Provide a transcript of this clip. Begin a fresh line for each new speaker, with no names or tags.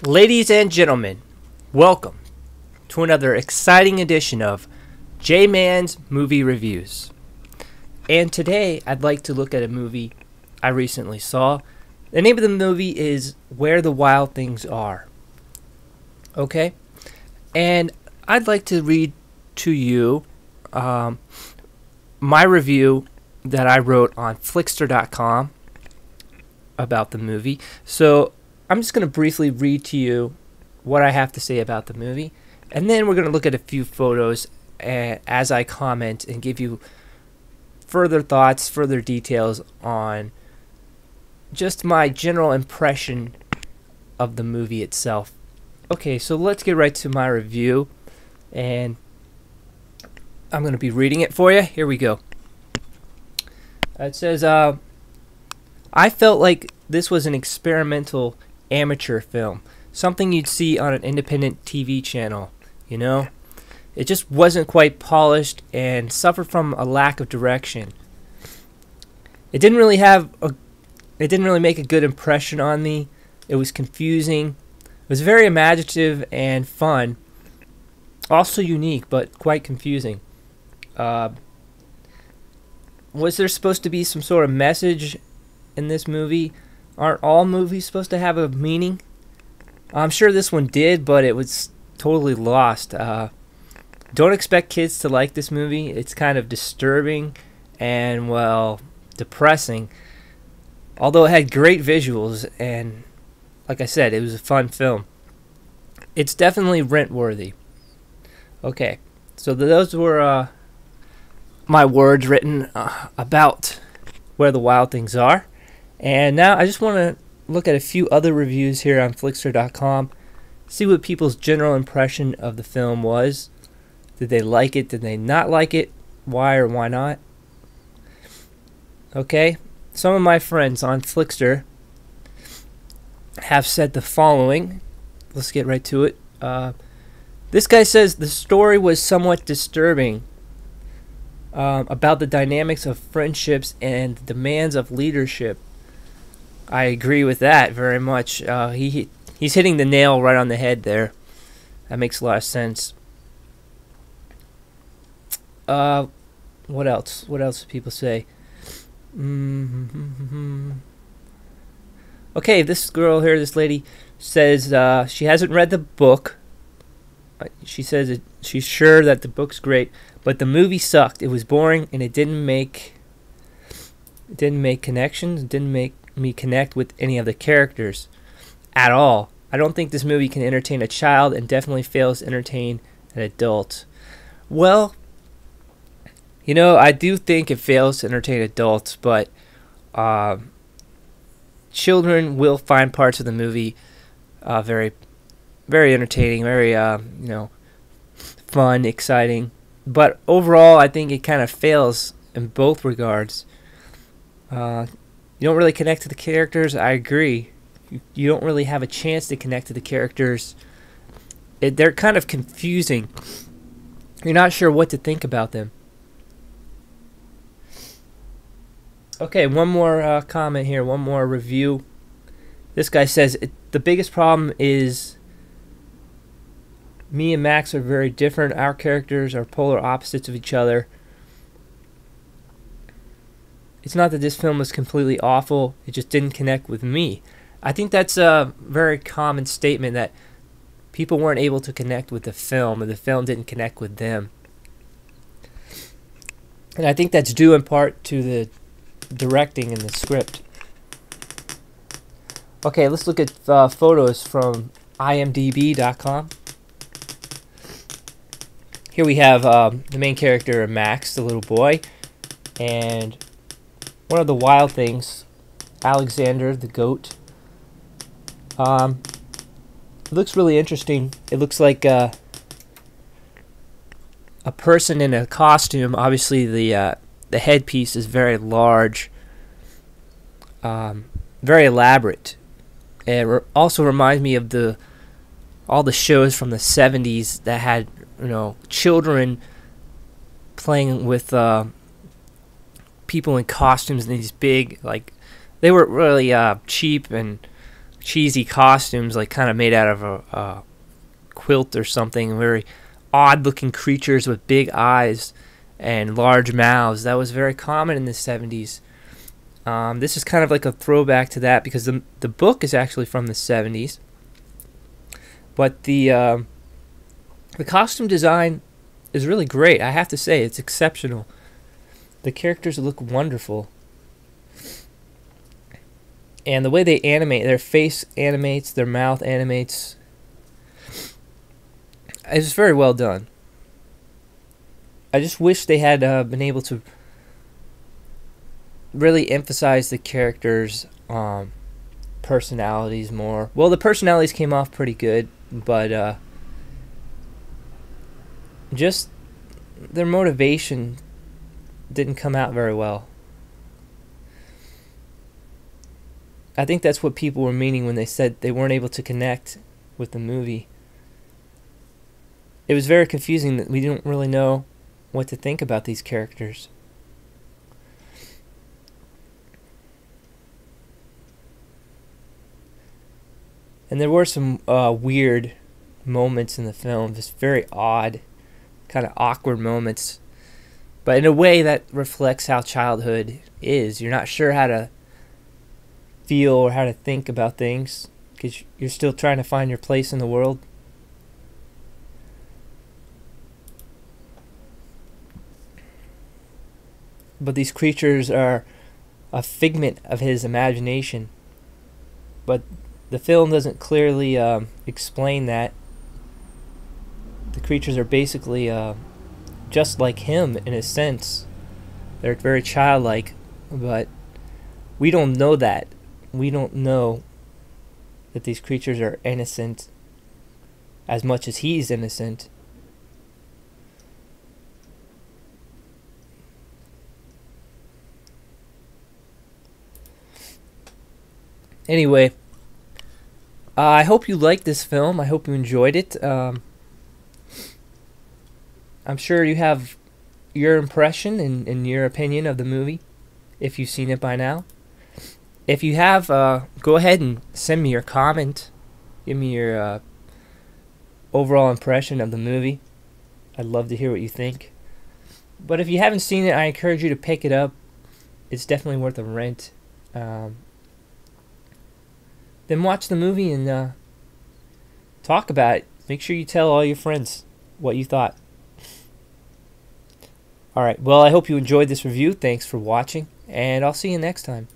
Ladies and gentlemen, welcome to another exciting edition of J-Man's Movie Reviews. And today I'd like to look at a movie I recently saw. The name of the movie is Where the Wild Things Are. Okay? And I'd like to read to you my review that I wrote on Flixster.com about the movie. So I'm just going to briefly read to you what I have to say about the movie, and then we're going to look at a few photos as I comment and give you further thoughts, further details on just my general impression of the movie itself. Okay, so let's get right to my review, and I'm going to be reading it for you. Here we go. It says, I felt like this was an experimental amateur film, something you'd see on an independent TV channel, you know? It just wasn't quite polished and suffered from a lack of direction. It didn't really make a good impression on me. It was confusing. It was very imaginative and fun. Also unique, but quite confusing. Was there supposed to be some sort of message in this movie? Aren't all movies supposed to have a meaning? I'm sure this one did, but it was totally lost. Don't expect kids to like this movie. It's kind of disturbing and, well, depressing. Although it had great visuals and, like I said, it was a fun film. It's definitely rent-worthy. Okay, so those were my words written about Where the Wild Things Are. And now I just want to look at a few other reviews here on Flixster.com, see what people's general impression of the film was. Did they like it? Did they not like it? Why or why not? Okay, some of my friends on Flixster have said the following. Let's get right to it. This guy says the story was somewhat disturbing about the dynamics of friendships and the demands of leadership. I agree with that very much. He's hitting the nail right on the head there. That makes a lot of sense. What else? What else do people say? Okay, this girl here, this lady, says she hasn't read the book. She says she's sure that the book's great, but the movie sucked. It was boring, and it didn't make connections. It didn't make me connect with any of the characters at all. I don't think this movie can entertain a child, and definitely fails to entertain an adult. Well, you know, I do think it fails to entertain adults, but children will find parts of the movie very, very entertaining, very fun, exciting. But overall, I think it kind of fails in both regards. You don't really connect to the characters. I agree. You don't really have a chance to connect to the characters. They're kind of confusing. You're not sure what to think about them. Okay, one more comment here. One more review. This guy says, the biggest problem is me and Max are very different. Our characters are polar opposites of each other. It's not that this film was completely awful. It just didn't connect with me. I think that's a very common statement, that people weren't able to connect with the film, or the film didn't connect with them. And I think that's due in part to the directing and the script. Okay, let's look at photos from IMDb.com. Here we have the main character, Max, the little boy, and one of the wild things, Alexander the goat. It looks really interesting. It looks like a person in a costume. Obviously, the headpiece is very large, very elaborate. It also reminds me of all the shows from the 70s that had, children playing with people in costumes and these big, they were really cheap and cheesy costumes, like kind of made out of a quilt or something. Very odd-looking creatures with big eyes and large mouths. That was very common in the 70s. This is kind of like a throwback to that because the book is actually from the 70s. But the costume design is really great. I have to say, it's exceptional. The characters look wonderful. And the way they animate, their face animates, their mouth animates, it's very well done. I just wish they had been able to really emphasize the characters' personalities more. Well, the personalities came off pretty good, but just their motivation didn't come out very well. I think that's what people were meaning when they said they weren't able to connect with the movie. It was very confusing that we didn't really know what to think about these characters. And there were some weird moments in the film, just very odd, kind of awkward moments. But in a way that reflects how childhood is. You're not sure how to feel or how to think about things because you're still trying to find your place in the world. But these creatures are a figment of his imagination. But the film doesn't clearly explain that. The creatures are basically just like him in a sense. They're very childlike, but we don't know that. We don't know that these creatures are innocent as much as he's innocent. Anyway, I hope you liked this film. I hope you enjoyed it. I'm sure you have your impression and your opinion of the movie, if you've seen it by now. If you have, go ahead and send me your comment. Give me your overall impression of the movie. I'd love to hear what you think. But if you haven't seen it, I encourage you to pick it up. It's definitely worth a rent. Then watch the movie and talk about it. Make sure you tell all your friends what you thought. Alright, well, I hope you enjoyed this review. Thanks for watching, and I'll see you next time.